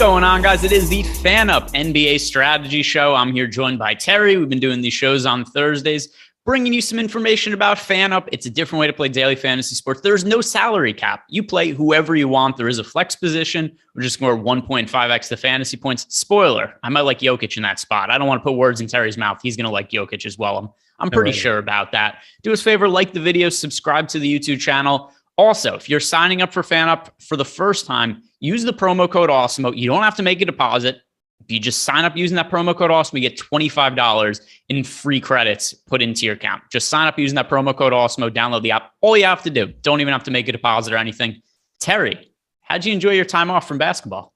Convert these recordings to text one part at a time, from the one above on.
going on, guys? It is the FanUp NBA Strategy Show. I'm here joined by Terry. We've been doing these shows on Thursdays, bringing you some information about FanUp. It's a different way to play daily fantasy sports. There's no salary cap. You play whoever you want. There is a flex position. We're just score 1.5x the fantasy points. Spoiler, I might like Jokic in that spot. I don't want to put words in Terry's mouth. He's going to like Jokic as well. I'm pretty sure about that. Do us a favor, like the video, subscribe to the YouTube channel. Also, if you're signing up for FanUp for the first time, use the promo code Awesemo. You don't have to make a deposit. If you just sign up using that promo code Awesemo, you get $25 in free credits put into your account. Just sign up using that promo code Awesemo, download the app. All you have to do. Don't even have to make a deposit or anything. Terry, how'd you enjoy your time off from basketball?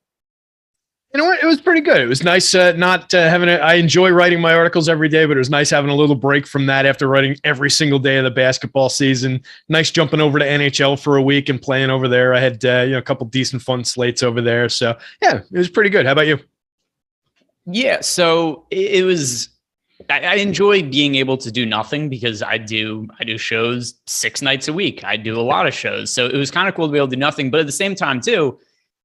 You know what? It was pretty good. It was nice not having I enjoy writing my articles every day, but it was nice having a little break from that after writing every single day of the basketball season. Nice jumping over to NHL for a week and playing over there. I had a couple decent fun slates over there. So, yeah, it was pretty good. How about you? Yeah, so it was I enjoy being able to do nothing because I do shows 6 nights a week. I do a lot of shows. So it was kind of cool to be able to do nothing, but at the same time too,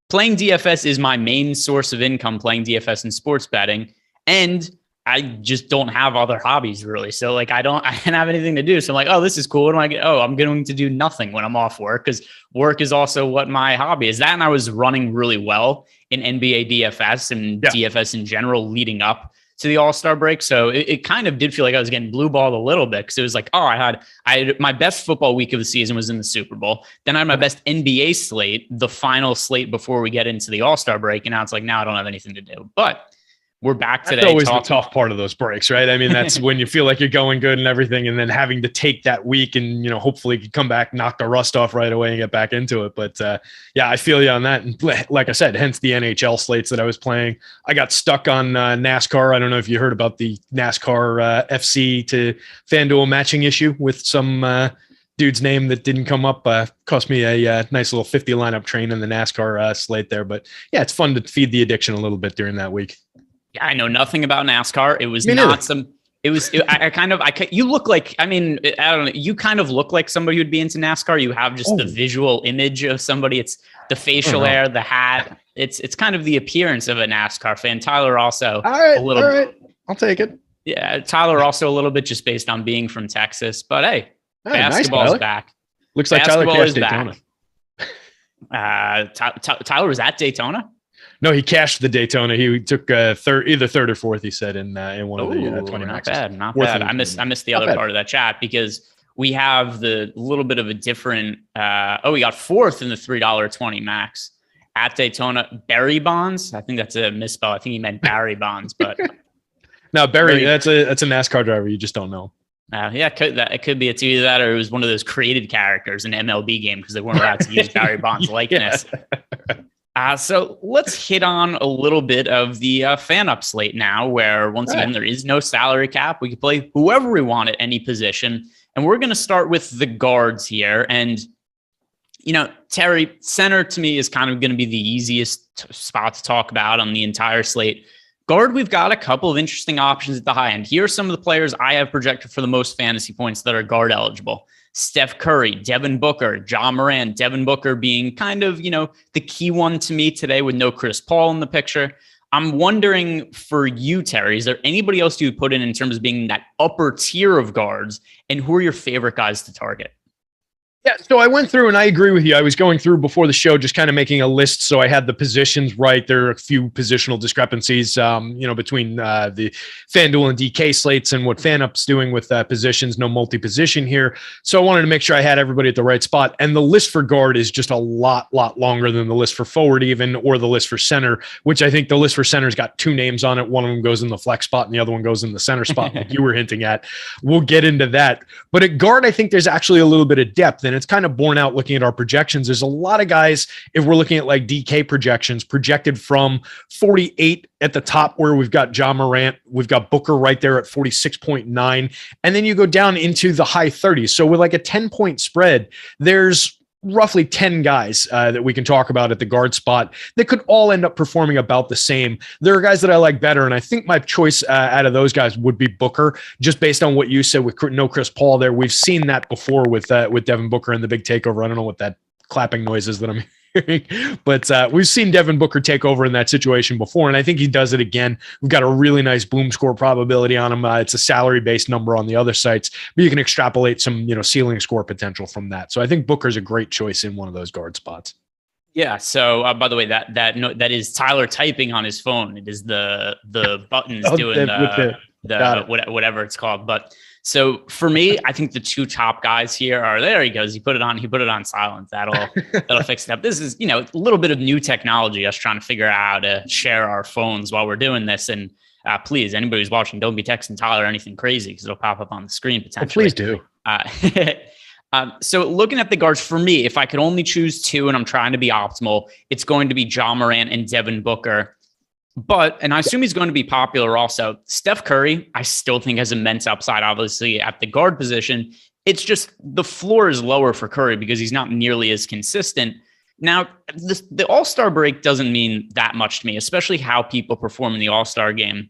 playing DFS is my main source of income, playing DFS and sports betting. And I just don't have other hobbies really. So I don't have anything to do. So I'm like, oh, this is cool. What do I get? Oh, I'm going to do nothing when I'm off work because work is also what my hobby is. That and I was running really well in NBA DFS and DFS in general leading up to the All-Star break. So it kind of did feel like I was getting blue balled a little bit because it was like, oh, I had my best football week of the season was in the Super Bowl. Then I had my best NBA slate, the final slate before we get into the All-Star break. And now it's like, now I don't have anything to do. But we're back today. That's always the tough part of those breaks, right? I mean, that's when you feel like you're going good and everything, and then having to take that week and, hopefully you come back, knock the rust off right away and get back into it. But yeah, I feel you on that. And like I said, hence the NHL slates that I was playing. I got stuck on NASCAR. I don't know if you heard about the NASCAR FC to FanDuel matching issue with some dude's name that didn't come up. Cost me a nice little 50 lineup train in the NASCAR slate there. But yeah, it's fun to feed the addiction a little bit during that week. Yeah, I know nothing about NASCAR. It was not some. It was. You look like. I mean, I don't know. You kind of look like somebody who'd be into NASCAR. You have just the visual image of somebody. It's the facial hair, the hat. It's kind of the appearance of a NASCAR fan. Tyler also a little. All right, I'll take it. Yeah, Tyler also a little bit just based on being from Texas. But hey, basketball's nice, back. Looks like basketball Tyler cashed Daytona. Tyler was at Daytona. No, he cashed the Daytona. He took either third or fourth. He said in one of the 20 maxes. Not bad. I missed the other part of that chat because we have the little bit of a different. We got fourth in the $3.20 max at Daytona. Barry Bonds. I think that's a misspell. I think he meant Barry Bonds, but no, Barry. That's a NASCAR driver. You just don't know. Yeah, it could be either that or it was one of those created characters in MLB game because they weren't allowed to use Barry Bonds' likeness. So let's hit on a little bit of the FanUp slate now, where once again, there is no salary cap. We can play whoever we want at any position. And we're going to start with the guards here. And, Terry, center to me is kind of going to be the easiest spot to talk about on the entire slate. Guard, we've got a couple of interesting options at the high end. Here are some of the players I have projected for the most fantasy points that are guard eligible. Steph Curry, Devin Booker, Ja Morant, Devin Booker being kind of, the key one to me today with no Chris Paul in the picture. I'm wondering for you, Terry, is there anybody else you would put in terms of being that upper tier of guards, and who are your favorite guys to target? Yeah, so I went through, and I agree with you. I was going through before the show, just kind of making a list, so I had the positions right. There are a few positional discrepancies, between the FanDuel and DK slates and what FanUp's doing with positions. No multi-position here, so I wanted to make sure I had everybody at the right spot. And the list for guard is just a lot longer than the list for forward, even, or the list for center. Which I think the list for center's got 2 names on it. One of them goes in the flex spot, and the other one goes in the center spot, like you were hinting at. We'll get into that. But at guard, I think there's actually a little bit of depth. And it's kind of borne out looking at our projections. There's a lot of guys, if we're looking at like DK projections, projected from 48 at the top, where we've got Ja Morant, we've got Booker right there at 46.9. And then you go down into the high 30s. So with like a 10-point spread, there's roughly 10 guys that we can talk about at the guard spot that could all end up performing about the same. There are guys that I like better, and I think my choice out of those guys would be Booker, just based on what you said with no Chris Paul there. We've seen that before with Devin Booker and the big takeover. I don't know what that clapping noise is that I'm But we've seen Devin Booker take over in that situation before, and I think he does it again. We've got a really nice boom score probability on him. It's a salary-based number on the other sites, but you can extrapolate some, ceiling score potential from that. So I think Booker's a great choice in one of those guard spots. Yeah. So by the way, that is Tyler typing on his phone. It is the buttons doing whatever it's called. But so for me, I think the two top guys here are, there he goes. He put it on silent. That'll fix it up. This is, a little bit of new technology, us trying to figure out how to share our phones while we're doing this. And please, anybody who's watching, don't be texting Tyler or anything crazy because it'll pop up on the screen potentially. Please do. So looking at the guards, for me, if I could only choose two and I'm trying to be optimal, it's going to be Ja Morant and Devin Booker. And I assume he's going to be popular also. Steph Curry, I still think has immense upside, obviously, at the guard position. It's just the floor is lower for Curry because he's not nearly as consistent. Now, the All-Star break doesn't mean that much to me, especially how people perform in the All-Star game.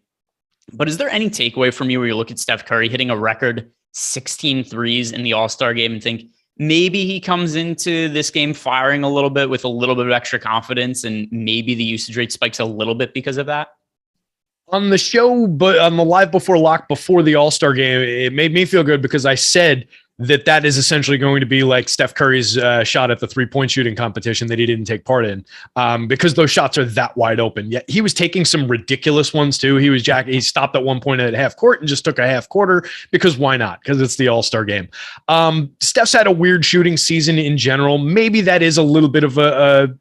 But is there any takeaway from you where you look at Steph Curry hitting a record 16 threes in the All-Star game and think maybe he comes into this game firing a little bit with a little bit of extra confidence and maybe the usage rate spikes a little bit because of that? On the show, but on the live before lock before the All-Star game, it made me feel good because I said that is essentially going to be like Steph Curry's shot at the three-point shooting competition that he didn't take part in, because those shots are that wide open. Yet he was taking some ridiculous ones too. He stopped at one point at half court and just took a half quarter because why not? Because it's the All-Star game. Steph's had a weird shooting season in general. Maybe that is a little bit of a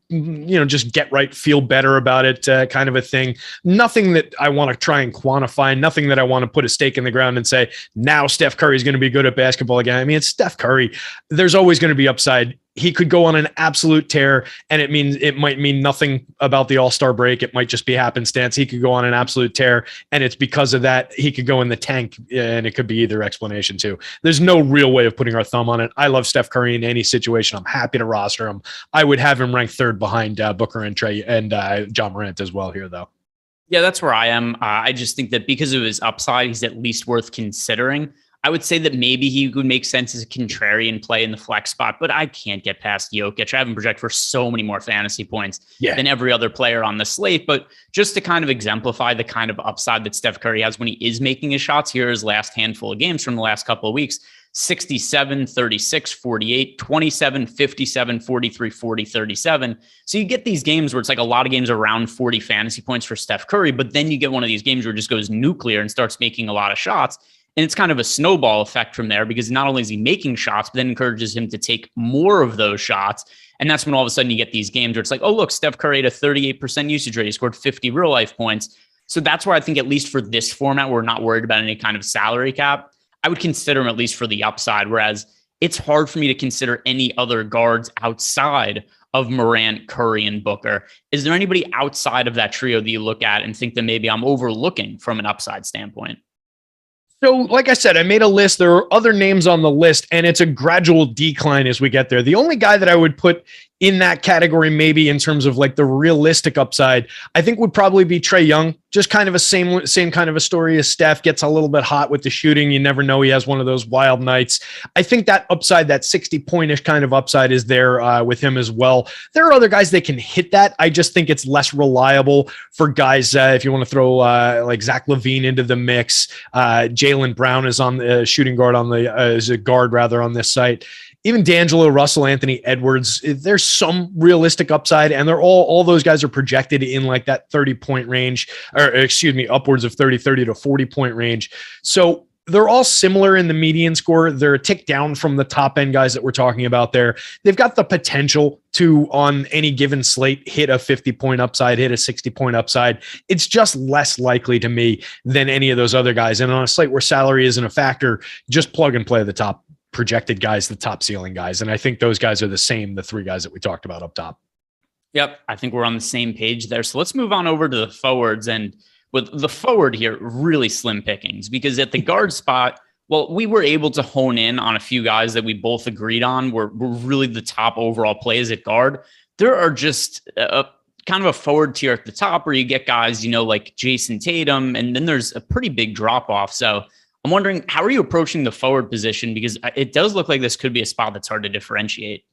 just get right, feel better about it kind of a thing. Nothing that I want to try and quantify. Nothing that I want to put a stake in the ground and say, now Steph Curry is going to be good at basketball again. I mean, it's Steph Curry. There's always going to be upside. He could go on an absolute tear, and it might mean nothing about the All-Star break. It might just be happenstance. He could go on an absolute tear, and it's because of that he could go in the tank, and it could be either explanation too. There's no real way of putting our thumb on it. I love Steph Curry in any situation. I'm happy to roster him. I would have him ranked third behind Booker and Trey and Ja Morant as well here, though. Yeah, that's where I am. I just think that because of his upside, he's at least worth considering. I would say that maybe he would make sense as a contrarian play in the flex spot, but I can't get past Jokic. I have him project for so many more fantasy points than every other player on the slate. But just to kind of exemplify the kind of upside that Steph Curry has when he is making his shots, here his last handful of games from the last couple of weeks: 67, 36, 48, 27, 57, 43, 40, 37. So you get these games where it's like a lot of games around 40 fantasy points for Steph Curry, but then you get one of these games where it just goes nuclear and starts making a lot of shots. And it's kind of a snowball effect from there because not only is he making shots, but then encourages him to take more of those shots. And that's when all of a sudden you get these games where it's like, oh, look, Steph Curry had a 38% usage rate. He scored 50 real life points. So that's where I think, at least for this format, we're not worried about any kind of salary cap. I would consider him at least for the upside, whereas it's hard for me to consider any other guards outside of Morant, Curry, and Booker. Is there anybody outside of that trio that you look at and think that maybe I'm overlooking from an upside standpoint? So, like I said, I made a list. There are other names on the list, and it's a gradual decline as we get there. The only guy that I would put in that category, maybe in terms of like the realistic upside, I think would probably be Trae Young. Just kind of a same kind of a story as Steph. Gets a little bit hot with the shooting. You never know. He has one of those wild nights. I think that upside, that 60-point-ish kind of upside is there with him as well. There are other guys that can hit that. I just think it's less reliable for guys. If you want to throw like Zach LaVine into the mix, Jaylen Brown is on the shooting guard is a guard rather on this site. Even D'Angelo Russell, Anthony Edwards, there's some realistic upside, and they're all those guys are projected in like that 30-point range, upwards of 30 to 40-point range. So they're all similar in the median score. They're a tick down from the top end guys that we're talking about there. They've got the potential to, on any given slate, hit a 50-point upside, hit a 60-point upside. It's just less likely to me than any of those other guys. And on a slate where salary isn't a factor, just plug and play the top projected guys, the top ceiling guys. And I think those guys are the same, the three guys that we talked about up top. Yep. I think we're on the same page there. So let's move on over to the forwards. And with the forward here, really slim pickings, because at the guard spot, well, we were able to hone in on a few guys that we both agreed on were really the top overall plays at guard. There are just a kind of a forward tier at the top where you get guys, like Jason Tatum, and then there's a pretty big drop off. So I'm wondering, how are you approaching the forward position? Because it does look like this could be a spot that's hard to differentiate.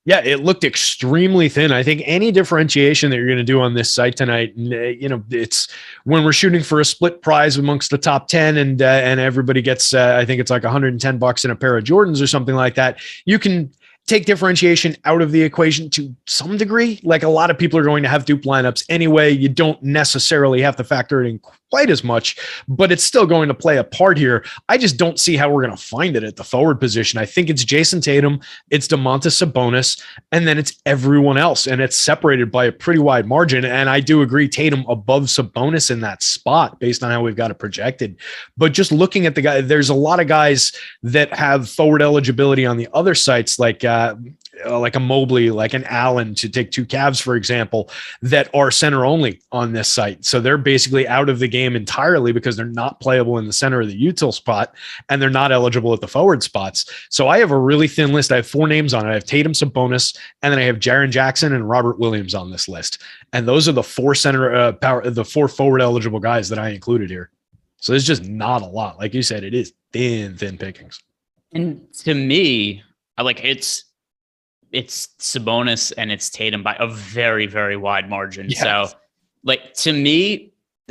Yeah, it looked extremely thin. I think any differentiation that you're going to do on this site tonight, it's when we're shooting for a split prize amongst the top 10 and everybody gets, I think it's like $110 in a pair of Jordans or something like that. You can take differentiation out of the equation to some degree. Like a lot of people are going to have dupe lineups anyway. You don't necessarily have to factor it in quite as much, but it's still going to play a part here. I just don't see how we're going to find it at the forward position. I think it's Jason Tatum, it's Domantas Sabonis, and then it's everyone else. And it's separated by a pretty wide margin. And I do agree Tatum above Sabonis in that spot based on how we've got it projected. But just looking at the guy, there's a lot of guys that have forward eligibility on the other sites, like a Mobley, like an Allen, to take two Cavs, for example, that are center only on this site. So they're basically out of the game entirely because they're not playable in the center of the util spot and they're not eligible at the forward spots. So I have a really thin list. I have 4 names on it. I have Tatum, Sabonis, and then I have Jaren Jackson and Robert Williams on this list. And those are the 4 the 4 forward eligible guys that I included here. So there's just not a lot. Like you said, it is thin pickings. And to me, it's Sabonis and it's Tatum by a very, very wide margin. Yes. So to me,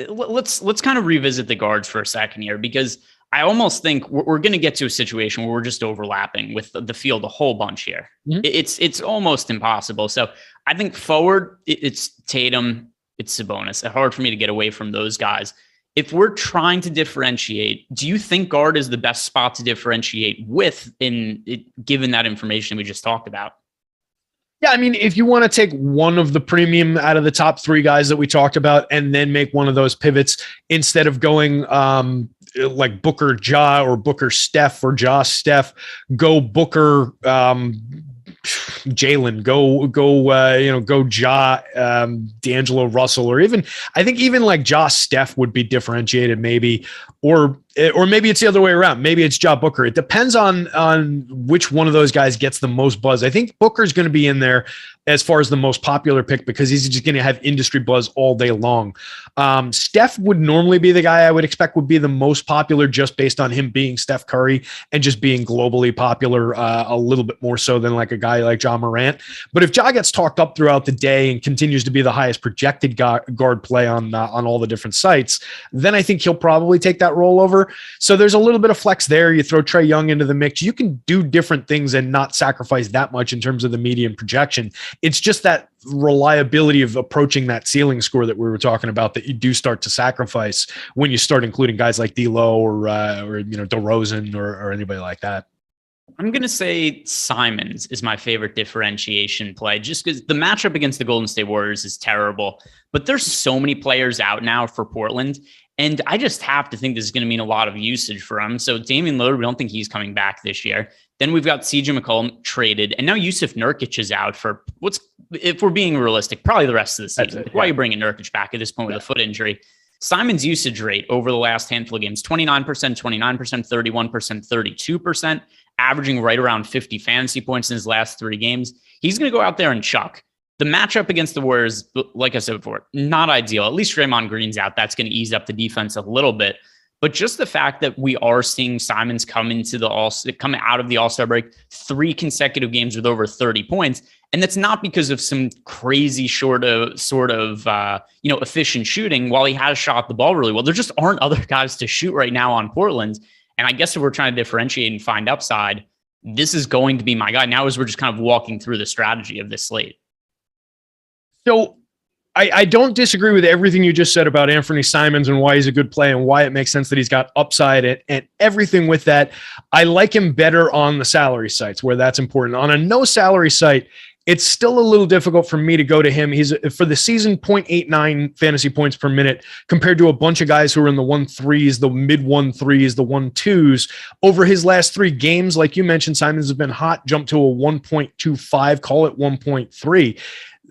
let's kind of revisit the guards for a second here, because I almost think we're going to get to a situation where we're just overlapping with the field a whole bunch here. Mm-hmm. It's almost impossible. So I think forward, it's Tatum, it's Sabonis. It's hard for me to get away from those guys. If we're trying to differentiate, do you think guard is the best spot to differentiate with given that information we just talked about? Yeah, I mean, if you want to take one of the premium out of the top 3 guys that we talked about and then make one of those pivots instead of going like Booker Ja or Booker Steph or Ja Steph, go Booker Jalen, go Ja, D'Angelo Russell, or even I think even like Ja Steph would be differentiated maybe, or maybe it's the other way around. Maybe it's Ja Booker. It depends on which one of those guys gets the most buzz. I think Booker's going to be in there as far as the most popular pick because he's just going to have industry buzz all day long. Steph would normally be the guy I would expect would be the most popular just based on him being Steph Curry and just being globally popular a little bit more so than like a guy like Ja Morant. But if Ja gets talked up throughout the day and continues to be the highest projected guard play on all the different sites, then I think he'll probably take that role over. So there's a little bit of flex there. You throw Trae Young into the mix. You can do different things and not sacrifice that much in terms of the median projection. It's just that reliability of approaching that ceiling score that we were talking about that you do start to sacrifice when you start including guys like D'Lo or DeRozan or anybody like that. I'm going to say Simons is my favorite differentiation play just because the matchup against the Golden State Warriors is terrible, but there's so many players out now for Portland. And I just have to think this is going to mean a lot of usage for him. So Damian Lillard, we don't think he's coming back this year. Then we've got CJ McCollum traded. And now Yusuf Nurkic is out for if we're being realistic, probably the rest of the season. Why are you bringing Nurkic back at this point with a foot injury? Simon's usage rate over the last handful of games, 29%, 29%, 31%, 32%, averaging right around 50 fantasy points in his last 3 games. He's going to go out there and chuck. The matchup against the Warriors, like I said before, not ideal. At least Draymond Green's out. That's going to ease up the defense a little bit. But just the fact that we are seeing Simons come out of the All-Star break 3 consecutive games with over 30 points, and that's not because of some crazy efficient shooting. While he has shot the ball really well, there just aren't other guys to shoot right now on Portland. And I guess if we're trying to differentiate and find upside, this is going to be my guy. Now as we're just kind of walking through the strategy of this slate. So I don't disagree with everything you just said about Anfernee Simons and why he's a good play and why it makes sense that he's got upside and everything with that. I like him better on the salary sites where that's important. On a no salary site, it's still a little difficult for me to go to him. He's for the season 0.89 fantasy points per minute compared to a bunch of guys who are in the 1.3s, the mid 1.3s, the 1.2s. Over his last 3 games, like you mentioned, Simons has been hot, jumped to a 1.25, call it 1.3.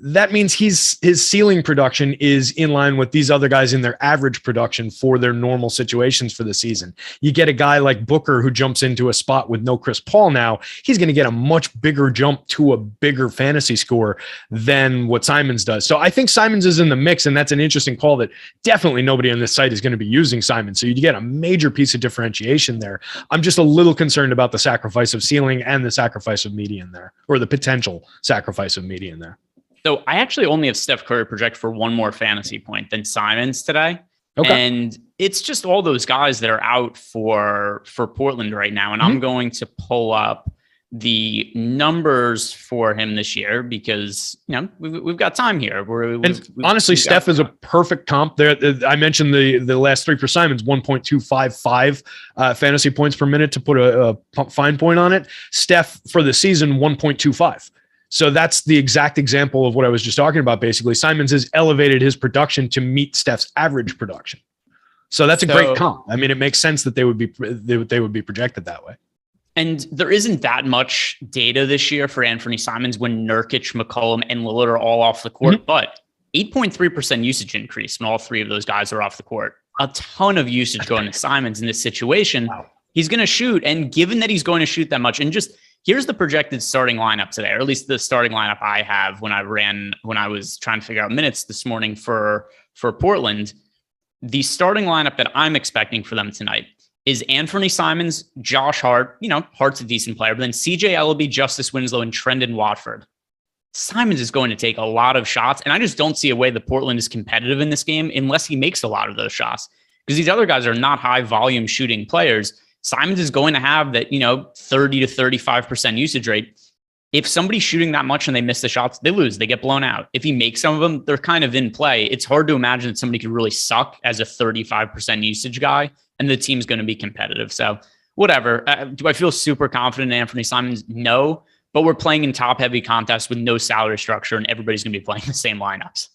that means his ceiling production is in line with these other guys in their average production for their normal situations for the season. You get a guy like Booker who jumps into a spot with no Chris Paul now, he's going to get a much bigger jump to a bigger fantasy score than what Simons does. So I think Simons is in the mix, and that's an interesting call that definitely nobody on this site is going to be using Simons. So you get a major piece of differentiation there. I'm just a little concerned about the sacrifice of ceiling and the sacrifice of median there, or the potential sacrifice of median there. So I actually only have Steph Curry project for one more fantasy point than Simons today. Okay. And it's just all those guys that are out for Portland right now. And I'm going to pull up the numbers for him this year because, we've got time here. Honestly, Steph is a perfect comp there. I mentioned the last three for Simons, 1.255 fantasy points per minute to put a fine point on it. Steph for the season, 1.25. So that's the exact example of what I was just talking about. Basically, Simons has elevated his production to meet Steph's average production. So that's a great comp. I mean, it makes sense that they would be projected that way. And there isn't that much data this year for Anfernee Simons when Nurkic, McCollum, and Lillard are all off the court, but 8.3% usage increase when all three of those guys are off the court. A ton of usage going to Simons in this situation. Wow. He's going to shoot, and given that he's going to shoot that much, and just here's the projected starting lineup today, or at least the starting lineup I have when I was trying to figure out minutes this morning for Portland. The starting lineup that I'm expecting for them tonight is Anfernee Simons, Josh Hart. Hart's a decent player, but then CJ Ellaby, Justice Winslow, and Trendon Watford. Simons is going to take a lot of shots, and I just don't see a way that Portland is competitive in this game unless he makes a lot of those shots, because these other guys are not high volume shooting players. Simons is going to have that, 30 to 35% usage rate. If somebody's shooting that much and they miss the shots, they lose, they get blown out. If he makes some of them, they're kind of in play. It's hard to imagine that somebody could really suck as a 35% usage guy and the team's going to be competitive. So whatever. Do I feel super confident in Anfernee Simons? No, but we're playing in top heavy contests with no salary structure and everybody's going to be playing the same lineups.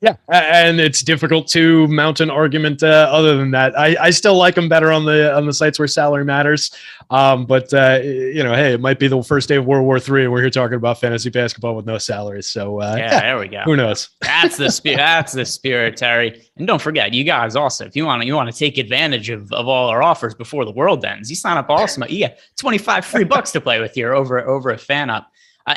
Yeah, and it's difficult to mount an argument other than that. I still like them better on the sites where salary matters. But hey, it might be the first day of World War III, and we're here talking about fantasy basketball with no salaries. So there we go. Who knows? That's the spirit. That's the spirit, Terry. And don't forget, you guys also, if you want to take advantage of all our offers before the world ends, you sign up Awesemo. You get 25 free bucks to play with here over a FanUp.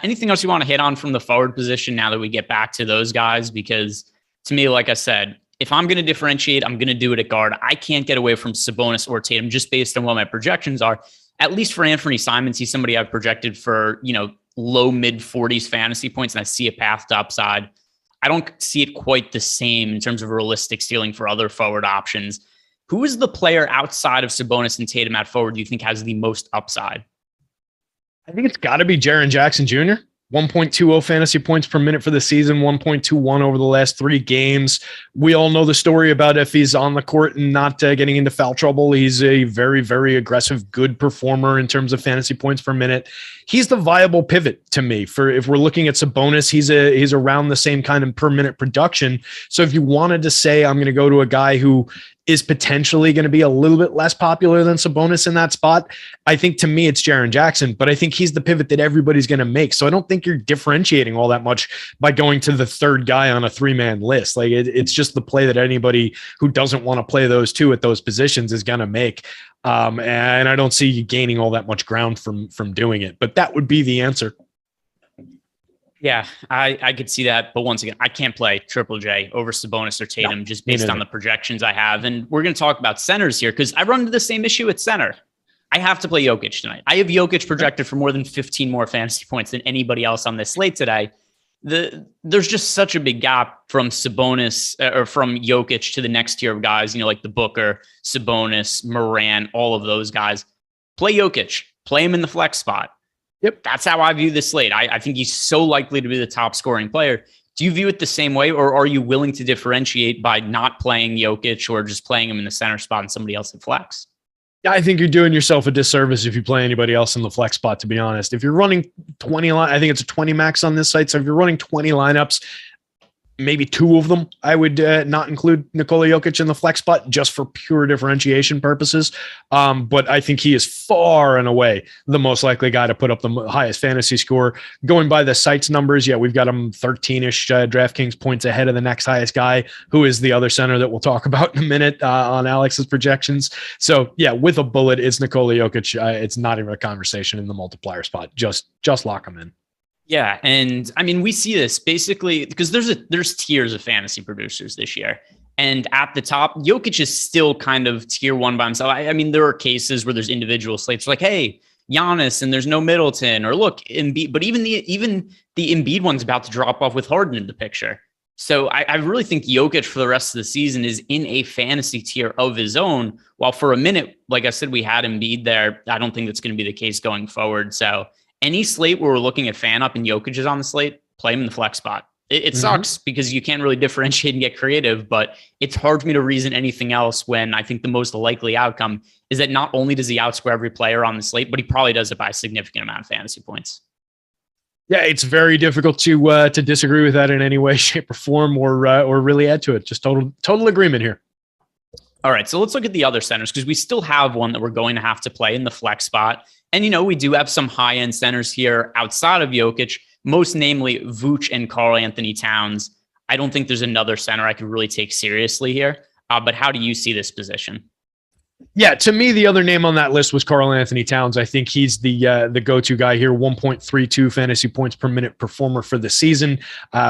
Anything else you want to hit on from the forward position now that we get back to those guys? Because to me, like I said, if I'm going to differentiate, I'm going to do it at guard. I can't get away from Sabonis or Tatum just based on what my projections are. At least for Anfernee Simons, he's somebody I've projected for, low mid 40s fantasy points, and I see a path to upside. I don't see it quite the same in terms of realistic ceiling for other forward options. Who is the player outside of Sabonis and Tatum at forward do you think has the most upside? I think it's got to be Jaren Jackson Jr. 1.20 fantasy points per minute for the season, 1.21 over the last 3 games. We all know the story about if he's on the court and not getting into foul trouble. He's a very, very aggressive, good performer in terms of fantasy points per minute. He's the viable pivot to me for if we're looking at Sabonis, he's around the same kind of per minute production. So if you wanted to say, I'm going to go to a guy who is potentially going to be a little bit less popular than Sabonis in that spot, I think to me it's Jaren Jackson, but I think he's the pivot that everybody's going to make. So I don't think you're differentiating all that much by going to the third guy on a 3-man list. Like it's just the play that anybody who doesn't want to play those two at those positions is going to make. And I don't see you gaining all that much ground from doing it, but that would be the answer. Yeah, I could see that. But once again, I can't play Triple J over Sabonis or Tatum just based on the projections I have. And we're going to talk about centers here because I run into the same issue at center. I have to play Jokic tonight. I have Jokic projected for more than 15 more fantasy points than anybody else on this slate today. There's just such a big gap from Sabonis or from Jokic to the next tier of guys, like the Booker, Sabonis, Moran, all of those guys. Play Jokic. Play him in the flex spot. Yep. That's how I view this slate. I think he's so likely to be the top scoring player. Do you view it the same way, or are you willing to differentiate by not playing Jokic or just playing him in the center spot and somebody else at flex? Yeah, I think you're doing yourself a disservice if you play anybody else in the flex spot, to be honest. If you're running 20, I think it's a 20 max on this site. So if you're running 20 lineups, maybe two of them I would not include Nikola Jokic in the flex spot just for pure differentiation purposes. But I think he is far and away the most likely guy to put up the highest fantasy score. Going by the site's numbers, yeah, we've got him 13-ish DraftKings points ahead of the next highest guy, who is the other center that we'll talk about in a minute on Alex's projections. So yeah, with a bullet, it's Nikola Jokic. It's not even a conversation in the multiplier spot. Just lock him in. Yeah, and I mean, we see this basically because there's tiers of fantasy producers this year. And at the top, Jokic is still kind of tier one by himself. I mean, there are cases where there's individual slates like, hey, Giannis and there's no Middleton, or look, Embiid. But even the Embiid one's about to drop off with Harden in the picture. So I really think Jokic for the rest of the season is in a fantasy tier of his own. While for a minute, like I said, we had Embiid there. I don't think that's going to be the case going forward. So any slate where we're looking at FanUp and Jokic is on the slate, play him in the flex spot. It sucks because you can't really differentiate and get creative, but it's hard for me to reason anything else when I think the most likely outcome is that not only does he outscore every player on the slate, but he probably does it by a significant amount of fantasy points. Yeah, it's very difficult to disagree with that in any way, shape, or form, or really add to it. Just total agreement here. All right, so let's look at the other centers because we still have one that we're going to have to play in the flex spot. And, you know, we do have some high-end centers here outside of Jokic, most namely Vooch and Karl-Anthony Towns. I don't think there's another center I could really take seriously here. But how do you see this position? Yeah, to me, the other name on that list was Karl-Anthony Towns. I think he's the go-to guy here. 1.32 fantasy points per minute performer for the season.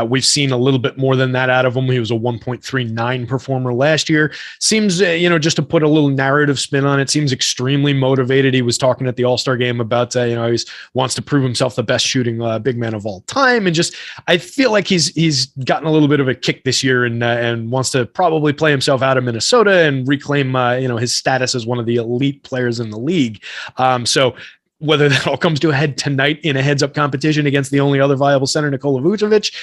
We've seen a little bit more than that out of him. He was a 1.39 performer last year. Seems, just to put a little narrative spin on it, seems extremely motivated. He was talking at the All-Star game about, he wants to prove himself the best shooting big man of all time. And just, I feel like he's gotten a little bit of a kick this year and wants to probably play himself out of Minnesota and reclaim, his status as one of the elite players in the league. So whether that all comes to a head tonight in a heads-up competition against the only other viable center, Nikola Vucevic,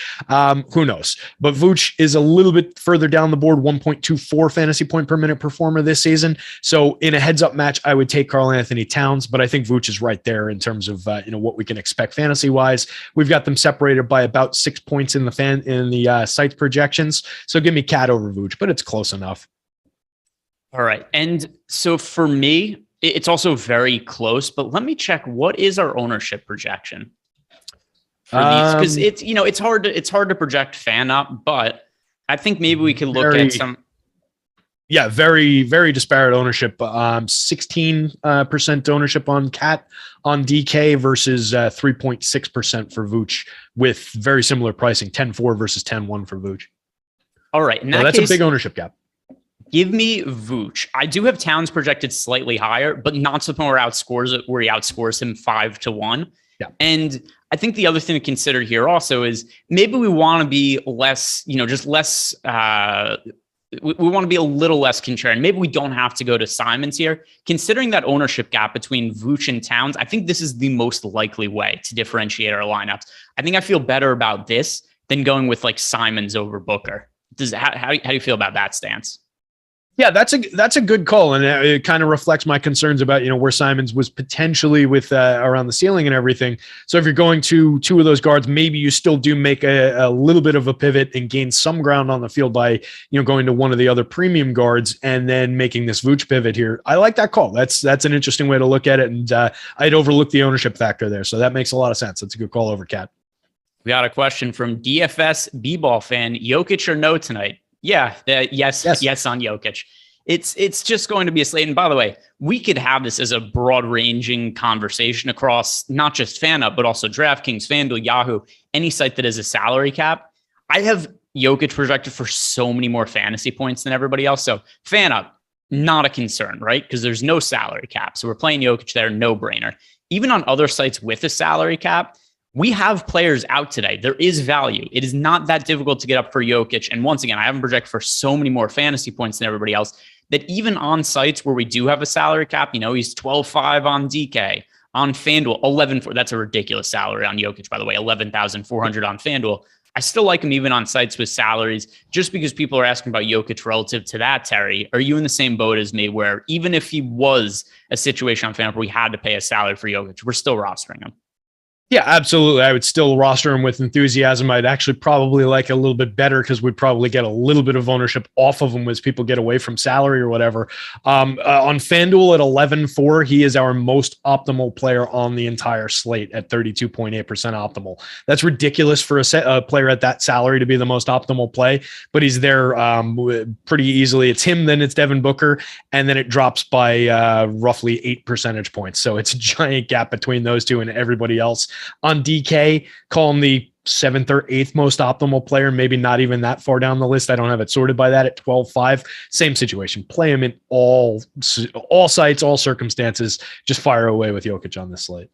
who knows? But Vooch is a little bit further down the board, 1.24 fantasy point per minute performer this season. So in a heads-up match, I would take Karl-Anthony Towns, but I think Vooch is right there in terms of what we can expect fantasy-wise. We've got them separated by about 6 points in the site projections. So give me Cat over Vooch, but it's close enough. All right. And so for me, it's also very close, but let me check. What is our ownership projection for these? Because it's hard to project FanUp, but I think maybe we could look at some. Yeah, very, very disparate ownership. 16% ownership on Cat on DK versus 3.6% for Vooch, with very similar pricing, 10-4 versus 10-1 for Vooch. All right. That's a big ownership gap. Give me Vooch. I do have Towns projected slightly higher, but not to the point where he outscores him 5-1. Yeah. And I think the other thing to consider here also is maybe we want to be less, we want to be a little less contrarian. Maybe we don't have to go to Simons here. Considering that ownership gap between Vooch and Towns, I think this is the most likely way to differentiate our lineups. I think I feel better about this than going with like Simons over Booker. How do you feel about that stance? Yeah, that's a good call, and it kind of reflects my concerns about where Simons was potentially with around the ceiling and everything. So if you're going to two of those guards, maybe you still do make a little bit of a pivot and gain some ground on the field by going to one of the other premium guards and then making this Vooch pivot here. I like that call. That's an interesting way to look at it, and I'd overlook the ownership factor there, so that makes a lot of sense. That's a good call over Cat. We got a question from DFS B-ball fan: Jokic or no tonight? Yeah, yes on Jokic. It's just going to be a slate. And by the way, we could have this as a broad-ranging conversation across not just FanUp, but also DraftKings, FanDuel, Yahoo, any site that has a salary cap. I have Jokic projected for so many more fantasy points than everybody else. So FanUp, not a concern, right? Because there's no salary cap. So we're playing Jokic there, no brainer. Even on other sites with a salary cap, we have players out today. There is value. It is not that difficult to get up for Jokic. And once again, I have him projected for so many more fantasy points than everybody else that even on sites where we do have a salary cap, he's 12.5 on DK, on FanDuel, 11.4. That's a ridiculous salary on Jokic, by the way, 11,400 on FanDuel. I still like him even on sites with salaries, just because people are asking about Jokic relative to that, Terry. Are you in the same boat as me where even if he was a situation on FanDuel where we had to pay a salary for Jokic, we're still rostering him? Yeah, absolutely. I would still roster him with enthusiasm. I'd actually probably like a little bit better because we'd probably get a little bit of ownership off of him as people get away from salary or whatever. On FanDuel at 11.4, he is our most optimal player on the entire slate at 32.8% optimal. That's ridiculous for a player at that salary to be the most optimal play, but he's there pretty easily. It's him, then it's Devin Booker, and then it drops by roughly 8 percentage points. So it's a giant gap between those two and everybody else. On DK, call him the 7th or 8th most optimal player, maybe not even that far down the list. I don't have it sorted by that at 12.5. Same situation. Play him in all sites, all circumstances. Just fire away with Jokic on this slate.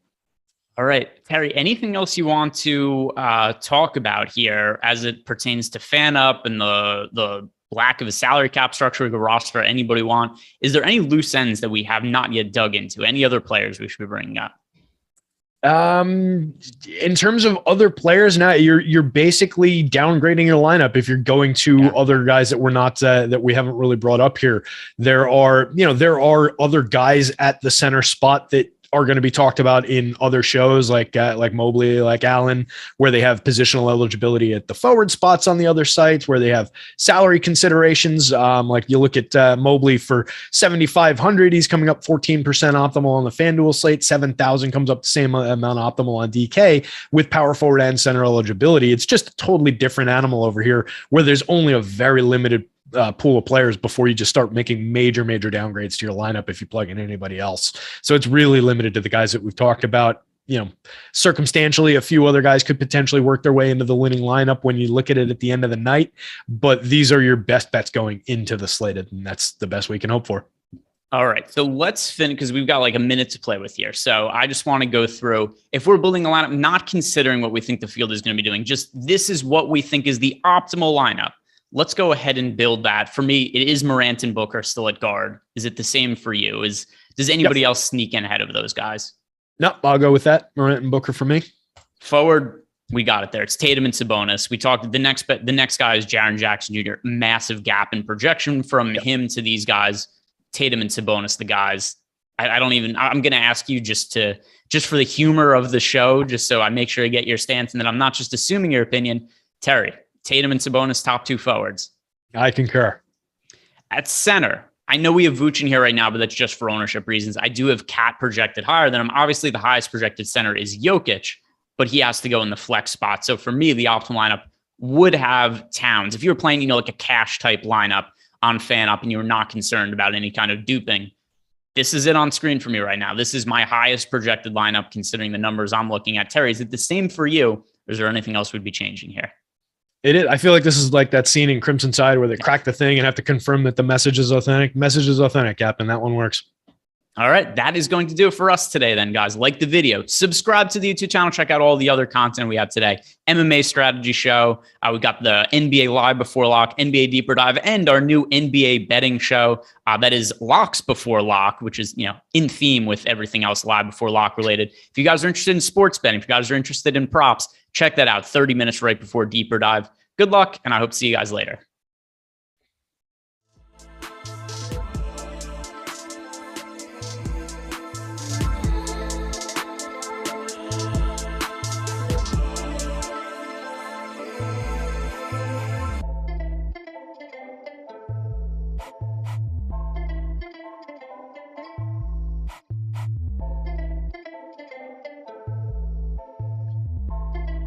All right, Terry, anything else you want to talk about here as it pertains to FanUp and the lack of a salary cap structure we could roster anybody want? Is there any loose ends that we have not yet dug into? Any other players we should be bringing up? In terms of other players, now you're basically downgrading your lineup if you're going to other guys that we're not that we haven't really brought up here. There are other guys at the center spot that are going to be talked about in other shows like Mobley, like Allen, where they have positional eligibility at the forward spots on the other sites, where they have salary considerations. Like you look at Mobley for 7,500, he's coming up 14% optimal on the FanDuel slate. 7,000 comes up the same amount optimal on DK with power forward and center eligibility. It's just a totally different animal over here, where there's only a very limited pool of players before you just start making major downgrades to your lineup if you plug in anybody else. So it's really limited to the guys that we've talked about. Circumstantially, a few other guys could potentially work their way into the winning lineup when you look at it at the end of the night, but these are your best bets going into the slate, and that's the best we can hope for. All right, so let's finish because we've got like a minute to play with here. So I just want to go through, if we're building a lineup, not considering what we think the field is going to be doing, just this is what we think is the optimal lineup. Let's go ahead and build that. For me, it is Morant and Booker still at guard. Is it the same for you? Does anybody else sneak in ahead of those guys? No, I'll go with that. Morant and Booker for me. Forward, we got it there. It's Tatum and Sabonis. We talked the next guy is Jaren Jackson Jr. Massive gap in projection from him to these guys. Tatum and Sabonis, the guys. I'm going to ask you just for the humor of the show, just so I make sure I get your stance and that I'm not just assuming your opinion. Terry, Tatum and Sabonis, top two forwards. I concur. At center, I know we have Vooch in here right now, but that's just for ownership reasons. I do have Cat projected higher than him. Obviously, the highest projected center is Jokic, but he has to go in the flex spot. So for me, the optimal lineup would have Towns. If you were playing, like a cash type lineup on FanUp and you were not concerned about any kind of duping, this is it on screen for me right now. This is my highest projected lineup considering the numbers I'm looking at. Terry, is it the same for you? Or is there anything else we'd be changing here? It is. I feel like this is like that scene in Crimson Tide where they crack the thing and have to confirm that the message is authentic. Message is authentic, Captain. That one works. All right. That is going to do it for us today then, guys. Like the video, subscribe to the YouTube channel, check out all the other content we have today. MMA strategy show. We got the NBA Live Before Lock, NBA Deeper Dive, and our new NBA betting show. That is Locks Before Lock, which is, in theme with everything else Live Before Lock related. If you guys are interested in sports betting, if you guys are interested in props, check that out. 30 minutes right before Deeper Dive. Good luck, and I hope to see you guys later.